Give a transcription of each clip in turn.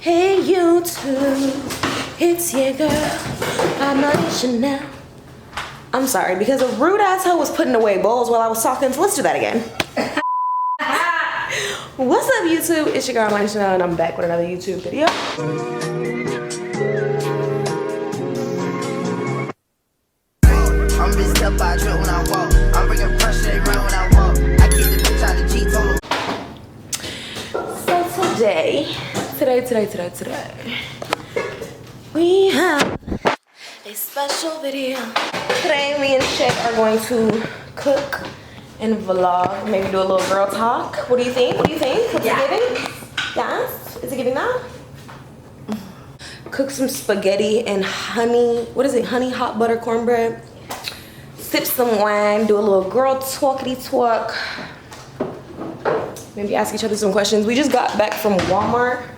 Hey YouTube, it's your girl, I'm Money Chanel. I'm sorry, because a rude asshole was putting away bowls while I was talking, so let's do that again. What's up YouTube, it's your girl Money Chanel and I'm back with another YouTube video. I'm messed up, I drip when I walk. I'm bringing pressure, they run when I walk. I keep the bitch out of G total. So today, we have a special video. Today, me and Shay are going to cook and vlog. Maybe do a little girl talk. What do you think? What's it giving? Yes? Is it giving that? Cook some spaghetti and honey. What is it? Honey hot butter cornbread. Sip some wine. Do a little girl talkity talk. Maybe ask each other some questions. We just got back from Walmart.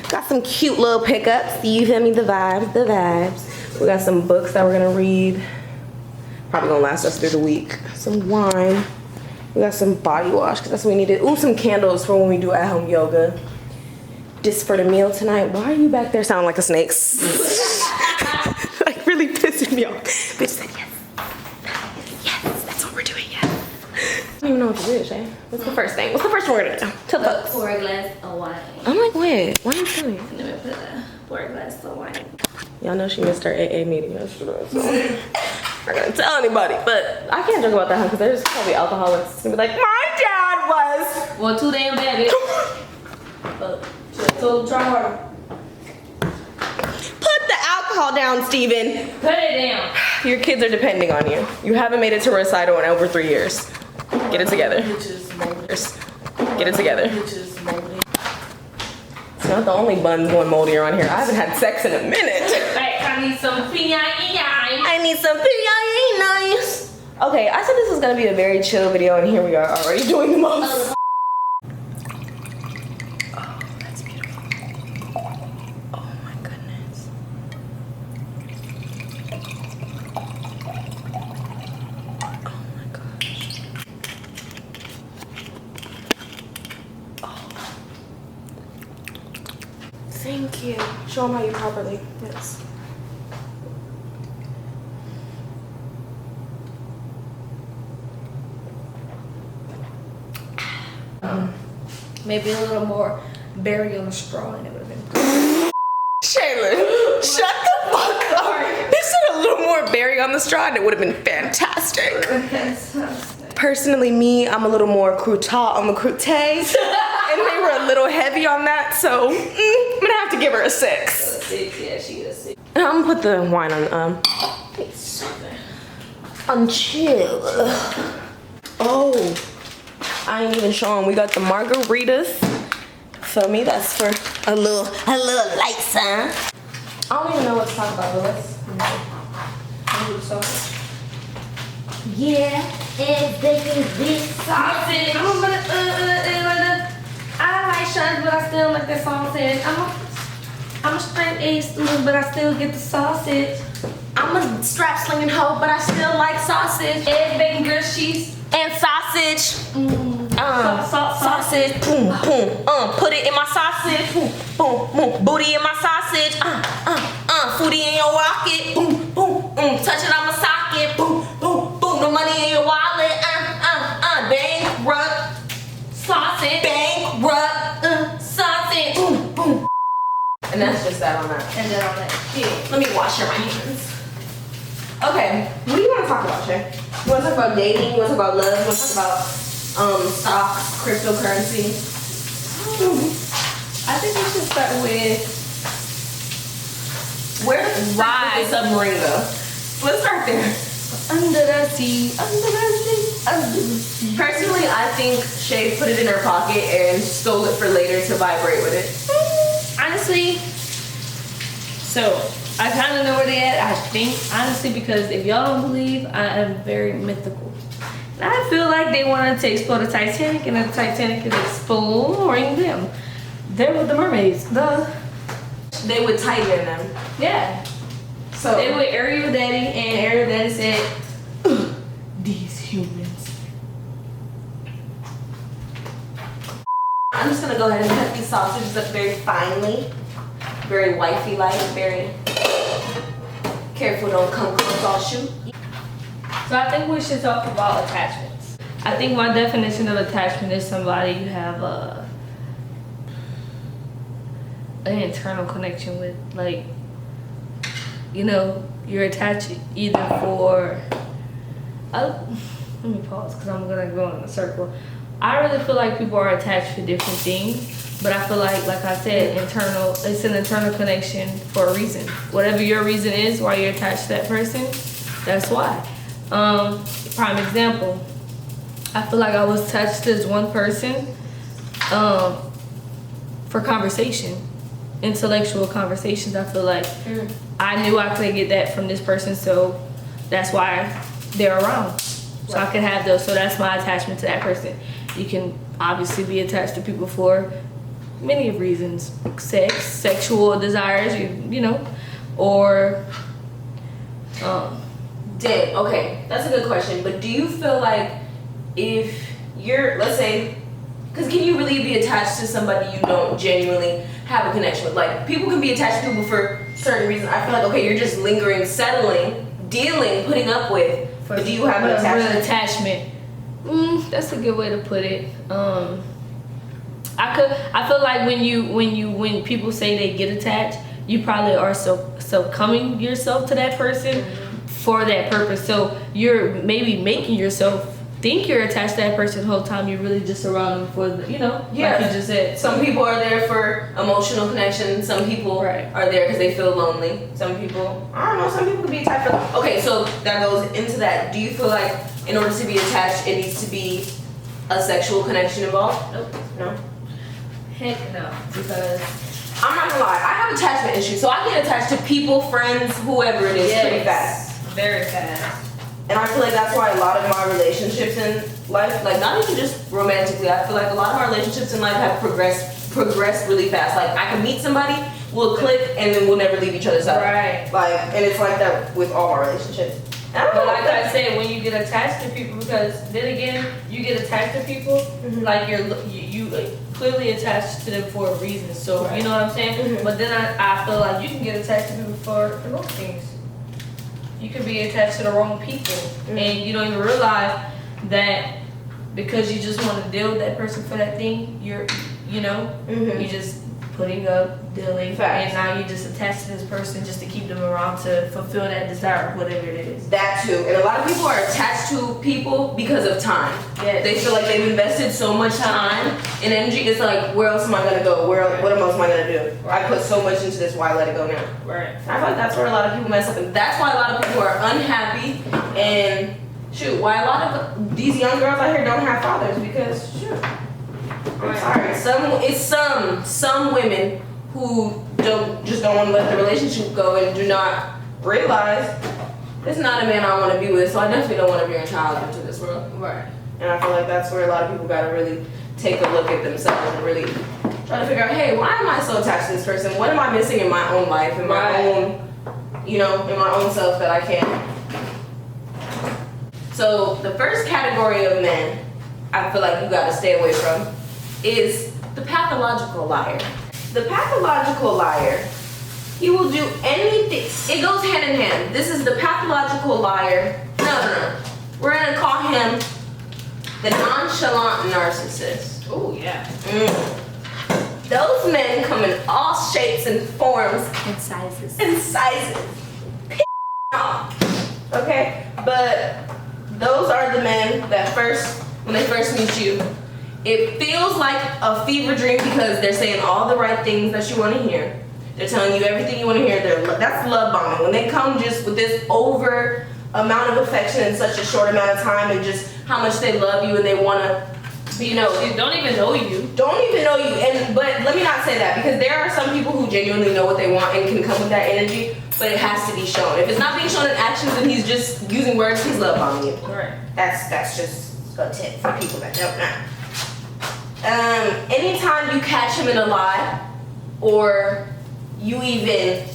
Got some cute little pickups. You feel me? The vibes. We got some books that we're gonna read. Probably gonna last us through the week. Some wine. We got some body wash because that's what we needed. Ooh, some candles for when we do at-home yoga. Just for the meal tonight. Why are you back there sounding like a snake? Like really pissing me off. Bitch said yes. Yes, that's what we're doing, yes. I don't even know what to do, Shay. What's the first thing? What's the first one we're gonna do? Tell the folks. Pour a glass of wine. I'm like, wait, what are you doing? Let me put a pour a glass of wine. Y'all know she missed her AA meeting yesterday, so I'm not gonna tell anybody. But I can't joke about that, because there's probably alcoholics that's gonna be like, my dad was. Well, too damn bad, bitch. So try harder. Put the alcohol down, Steven. Put it down. Your kids are depending on you. You haven't made it to recital in over 3 years. Get it together. Get it together. It's not the only bun going moldy around here. I haven't had sex in a minute. Hey, I need some P.I.E. I need some P.I.E. nice. Okay, I said this was gonna be a very chill video, and here we are already doing the most. Oh, that's beautiful. Oh my goodness. Oh my gosh. Oh. Thank you. Show them how you properly. Yes. Maybe a little more berry on the straw and it would have been good. Shaylin, shut the fuck up. They said a little more berry on the straw and it would have been fantastic. Personally, me, I'm a little more croutade on the croûte. And they were a little heavy on that, so I'm gonna have to give her a 6. 6, yeah, she is 6. And I'm gonna put the wine on chill. Oh, I ain't even showing. We got the margaritas. Feel me? That's for a little light sign. I don't even know what to talk about, but let's yeah, everything is this Sausage. I like shuns, but I still like the sausage. I'm a straight A student, but I still get the sausage. I'm a strap slinging hoe, but I still like sausage. Egg, bacon, grilled cheese. And sausage. Sausage. Boom, boom. Put it in my sausage. Boom, boom, boom. Booty in my sausage. Foodie in your rocket. Boom, boom, touch it on my socket. Boom, boom, boom. No money in your wallet. Bankrupt. Sausage. Bankrupt. Sausage. Boom, boom. And that's just that on that. And then I'm like, shit. Let me wash my hands. Okay, what do you want to talk about, Shay? You want to talk about dating? You want to talk about love? You want to talk about stocks, cryptocurrency? I think we should start with Where does the submarine go? Let's start there. under the sea, under the sea, under the sea. Personally, I think Shay put it in her pocket and stole it for later to vibrate with it. Honestly, so I kind of know where they at. I think honestly because if y'all don't believe, I am very mythical. And I feel like they wanted to explore the Titanic, and the Titanic is exploring them. They're with the mermaids. They would tighten them. Yeah. So They with Ariel Daddy, and Ariel Daddy said, these humans. I'm just gonna go ahead and cut these sausages up very finely. very wifey like, very careful, don't come close, I'll shoot. So I think we should talk about attachments. I think my definition of attachment is somebody you have an internal connection with. Like, you know, you're attached either for, let me pause because I'm gonna go in a circle. I really feel like people are attached to different things, but I feel like I said, it's an internal connection for a reason. Whatever your reason is why you're attached to that person, that's why. Prime example, I feel like I was attached to this one person for conversation, intellectual conversations. I feel like I knew I could get that from this person, so that's why they're around. So I could have those, so that's my attachment to that person. You can obviously be attached to people for many reasons, sex, sexual desires, you know, or Damn, okay, that's a good question. But do you feel like if you're, let's say, because can you really be attached to somebody you don't genuinely have a connection with? Like, people can be attached to people for certain reasons. I feel like, okay, you're just lingering, settling, dealing, putting up with. But do you have an attachment? That's a good way to put it. I feel like when people say they get attached, you probably are succumbing yourself to that person for that purpose. So you're maybe making yourself think you're attached to that person the whole time. You're really just around them for the, you know, like you just said. Some people are there for emotional connection. Some people are there because they feel lonely. Some people, I don't know, some people can be attached for, okay, so that goes into that. Do you feel like in order to be attached, it needs to be a sexual connection involved? Nope. No? Heck no, because I'm not gonna lie, I have attachment issues. So I get attached to people, friends, whoever it is, pretty fast. Very fast. And I feel like that's why a lot of my relationships in life, like not even just romantically, I feel like a lot of my relationships in life have progressed really fast. Like I can meet somebody, we'll click, and then we'll never leave each other's side. Right. Like, and it's like that with all my relationships. But like I said, when you get attached to people, because then again, you get attached to people, like you clearly attached to them for a reason. So you know what I'm saying? But then I feel like you can get attached to people for the wrong things. You could be attached to the wrong people, and you don't even realize that because you just want to deal with that person for that thing. You're just putting up, dealing, and now you're just attached to this person just to keep them around to fulfill that desire, whatever it is. That too, and a lot of people are attached to people because of time. Yes. They feel like they've invested so much time and energy. It's like, where else am I gonna go? What else am I gonna do? I put so much into this. Why let it go now? Right. I feel like that's where a lot of people mess up, and that's why a lot of people are unhappy. And shoot, why a lot of these young girls out here don't have fathers, because shoot, I'm sorry, some women who don't want to let the relationship go and do not realize it's not a man I want to be with, so I definitely don't want to bring a child into this world. Right. And I feel like that's where a lot of people got to really take a look at themselves and really try to figure out, hey, why am I so attached to this person? What am I missing in my own life, in my own, in my own self that I can't? So the first category of men I feel like you got to stay away from is the pathological liar. The pathological liar, he will do anything. It goes hand in hand. This is the pathological liar. No. We're gonna call him the nonchalant narcissist. Oh yeah. Those men come in all shapes and forms And sizes. Okay, but those are the men that when they first meet you, it feels like a fever dream because they're saying all the right things that you want to hear. They're telling you everything you want to hear. That's love bombing. When they come just with this over amount of affection in such a short amount of time, and just how much they love you and they want to, They don't even know you. But let me not say that, because there are some people who genuinely know what they want and can come with that energy, but it has to be shown. If it's not being shown in actions and he's just using words, he's love bombing you. Right. That's just a tip for people that don't know. Anytime you catch him in a lie, or you even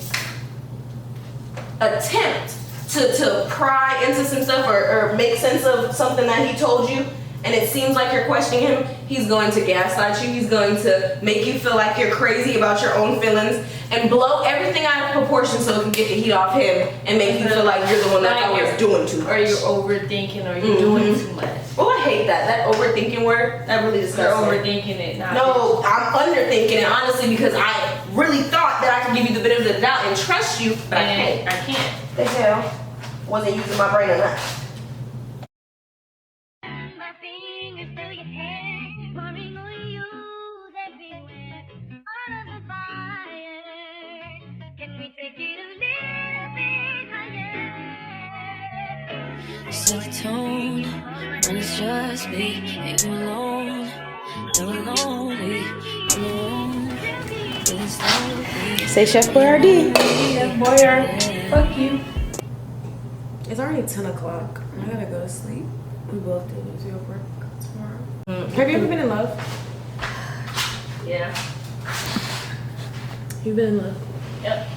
attempt to pry into some stuff or make sense of something that he told you, and it seems like you're questioning him, he's going to gaslight you. He's going to make you feel like you're crazy about your own feelings and blow everything out of proportion so it can get the heat off him and make you feel like you're the one that's always doing too much. Or you're overthinking, or you're doing too much. Oh, I hate that. That overthinking word, that really disgusts You're me. overthinking it. Not No, I'm underthinking it, honestly, because I really thought that I could give you the benefit of the doubt and trust you, but I can't. I can't. The hell? Wasn't using my brain enough. My fingers through your hair, pouring on you everywhere. All of the fire. Can we take it a little bit higher? Self-tone, when it's just me and you alone, never lonely, I'm alone, feeling slowly. Say Chef Boyardee. Chef Boyardee, fuck you. It's already 10 o'clock. I gotta go to sleep. We both do. We have work tomorrow. Have you ever been in love? Yeah. You've been in love? Yep.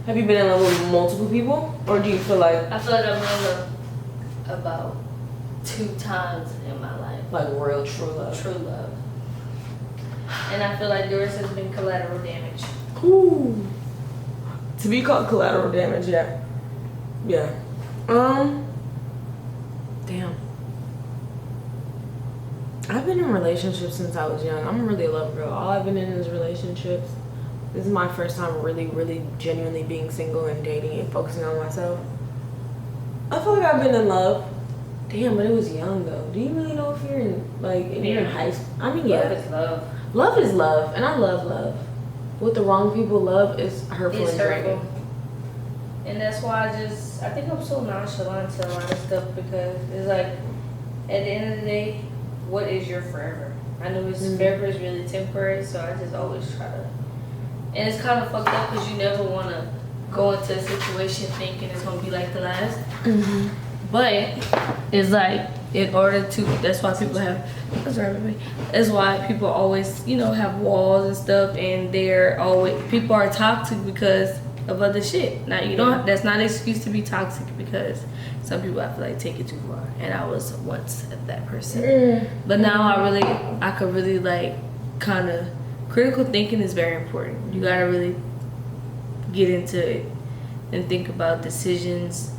Have you been in love with multiple people? Or do you feel like I feel like I've been in love about 2 times in my life. real true love? True love. And I feel like yours has been collateral damage. Ooh. To be called collateral damage, yeah. Yeah. Damn. I've been in relationships since I was young. I'm really a love girl. All I've been in is relationships. This is my first time really, really genuinely being single and dating and focusing on myself. I feel like I've been in love. Damn, but it was young though. Do you really know if you're in you're in high school? I mean, yeah. Love is love. Love is love, and I love love. With the wrong people, love is hurtful It's and hurtful. draining. And that's why I think I'm so nonchalant to a lot of stuff, because it's like, at the end of the day, what is your forever? I know it's forever is really temporary, so I just always try to. And it's kind of fucked up because you never want to go into a situation thinking it's going to be like the last. But it's like, in order to, that's why people have, that's why people always, have walls and stuff, and people are toxic because of other shit. Now, that's not an excuse to be toxic, because some people, I feel like, take it too far. And I was once that person. But now I could really kind of, critical thinking is very important. You gotta really get into it and think about decisions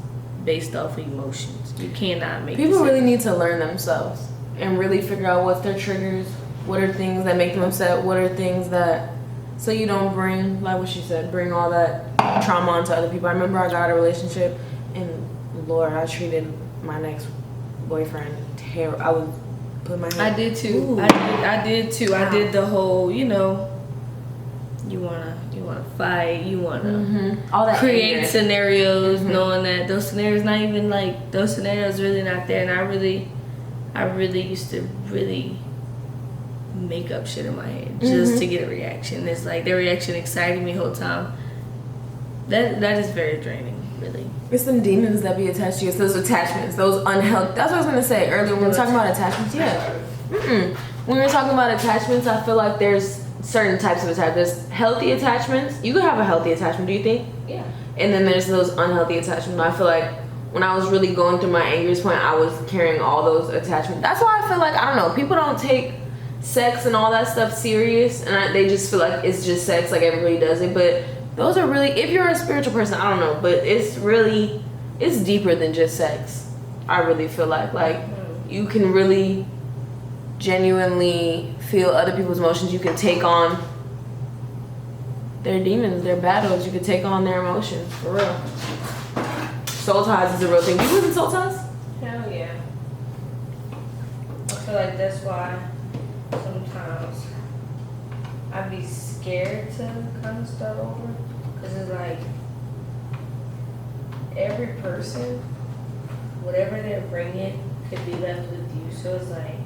based off of emotions. You cannot make People decisions. really need to learn themselves and really figure out what's their triggers, what are things that make them upset, what are things that, so you don't bring, like what she said, bring all that trauma onto other people. I remember I got out of a relationship, and Lord, I treated my next boyfriend terrible. I would put my hand. I did too. Ooh. I did too. I Wow. did the whole, you wanna fight, you wanna All that create anger. scenarios, knowing that those scenarios not even those scenarios really not there. And I really used to really make up shit in my head just to get a reaction. It's like their reaction excited me the whole time. That is very draining, really. It's some demons that be attached to you. It's those attachments, those unhealthy. That's what I was gonna say earlier when we were talking about attachments. Yeah. When we were talking about attachments, I feel like there's certain types of attachments. There's healthy attachments. You can have a healthy attachment, do you think? Yeah. And then there's those unhealthy attachments. I feel like when I was really going through my angriest point, I was carrying all those attachments. That's why I feel like, I don't know, people don't take sex and all that stuff serious, and they just feel like it's just sex, like everybody does it. But those are really, if you're a spiritual person, I don't know, but it's deeper than just sex. I really feel like you can really genuinely feel other people's emotions. You can take on their demons, their battles. You can take on their emotions, for real. Soul ties is a real thing. Do you believe in soul ties? Hell yeah. I feel like that's why sometimes I'd be scared to kind of start over. Because it's like, every person, whatever they're bringing, could be left with you. So it's like,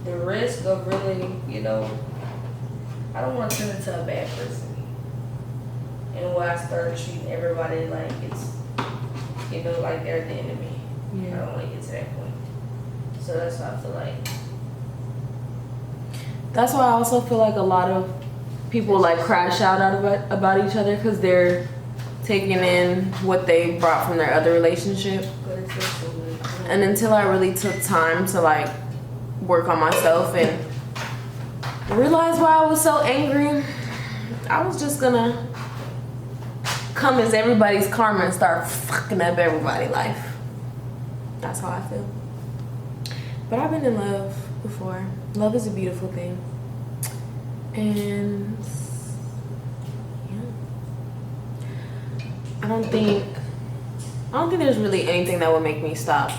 the risk of really, I don't want to turn into a bad person. And when I start treating everybody like it's, like they're the enemy. I don't want to get to that point. So that's why I feel like. That's why I also feel like a lot of people crash out about each other because they're taking in what they brought from their other relationship. But And until I really took time to like work on myself and realize why I was so angry, I was just gonna come as everybody's karma and start fucking up everybody's life. That's how I feel. But I've been in love before. Love is a beautiful thing. And yeah. I don't think there's really anything that would make me stop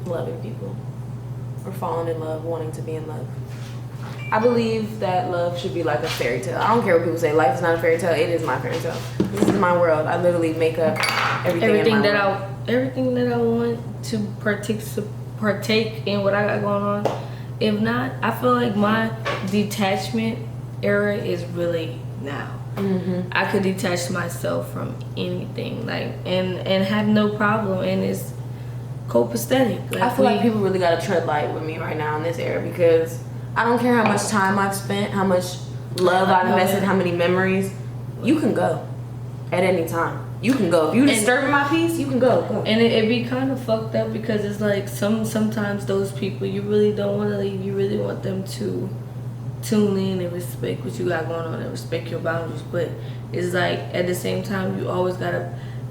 loving people or falling in love, wanting to be in love. I believe that love should be like a fairy tale. I don't care what people say. Life is not a fairy tale. It is my fairy tale. This is my world. I literally make up everything in my world. Everything that I want to partake in what I got going on. If not, I feel like my detachment era is really now. I could detach myself from anything, like, and have no problem, and it's copacetic. Like, I feel like people really gotta tread light with me right now in this era, because I don't care how much time I've spent, how much love I've invested, how many memories. You can go at any time. You can go. If you disturbing my peace, you can go. And it be kind of fucked up, because it's like sometimes those people you really don't want to leave. You really want them to tune in and respect what you got going on and respect your boundaries. But it's like at the same time, you always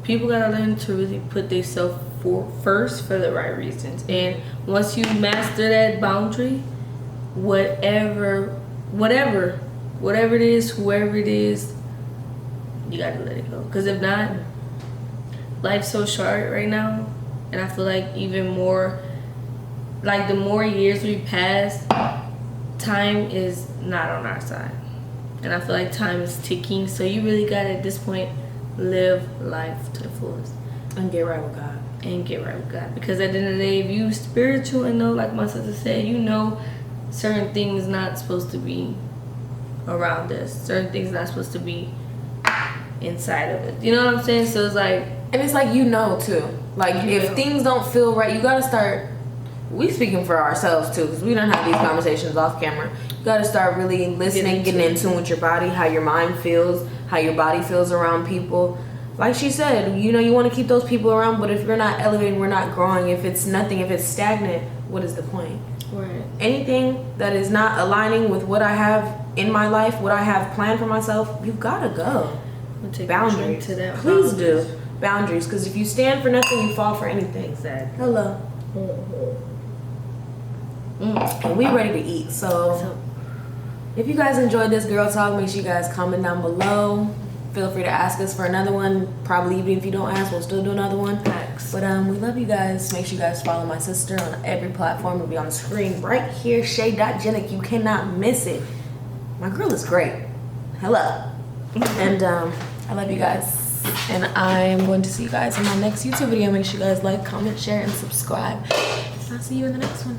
people gotta learn to really put themselves first for the right reasons. And once you master that boundary, whatever it is, whoever it is, you gotta let it go. Because if not, life's so short right now, and I feel like even more, like the more years we pass, time is not on our side, and I feel like time is ticking. So you really gotta, at this point, live life to the fullest and get right with God. Because at the end of the day, if you spiritual and know, like my sister said, you know certain things not supposed to be around us, certain things not supposed to be inside of it. You know what I'm saying? So it's like, and it's like, you know, too. Like, if things don't feel right, you gotta start. We speaking for ourselves too, because we don't have these conversations off camera. You gotta start really listening, getting in tune with your body, how your mind feels, how your body feels around people. Like she said, you know, you want to keep those people around, but if you're not elevating, we're not growing. If it's nothing, if it's stagnant, what is the point? right. Anything that is not aligning with what I have in my life, what I have planned for myself, you've got to go. Take Boundaries. to that. Please do. Boundaries, because if you stand for nothing, you fall for anything. Exactly. Hello. And we ready to eat. So if you guys enjoyed this girl talk, make sure you guys comment down below. Feel free to ask us for another one. Probably even if you don't ask, we'll still do another one. Thanks. But we love you guys. Make sure you guys follow my sister on every platform. It'll be on the screen right here, Shay.Jenick. You cannot miss it. My girl is great. Hello. And I love you guys. And I am going to see you guys in my next YouTube video. Make sure you guys like, comment, share, and subscribe. I'll see you in the next one.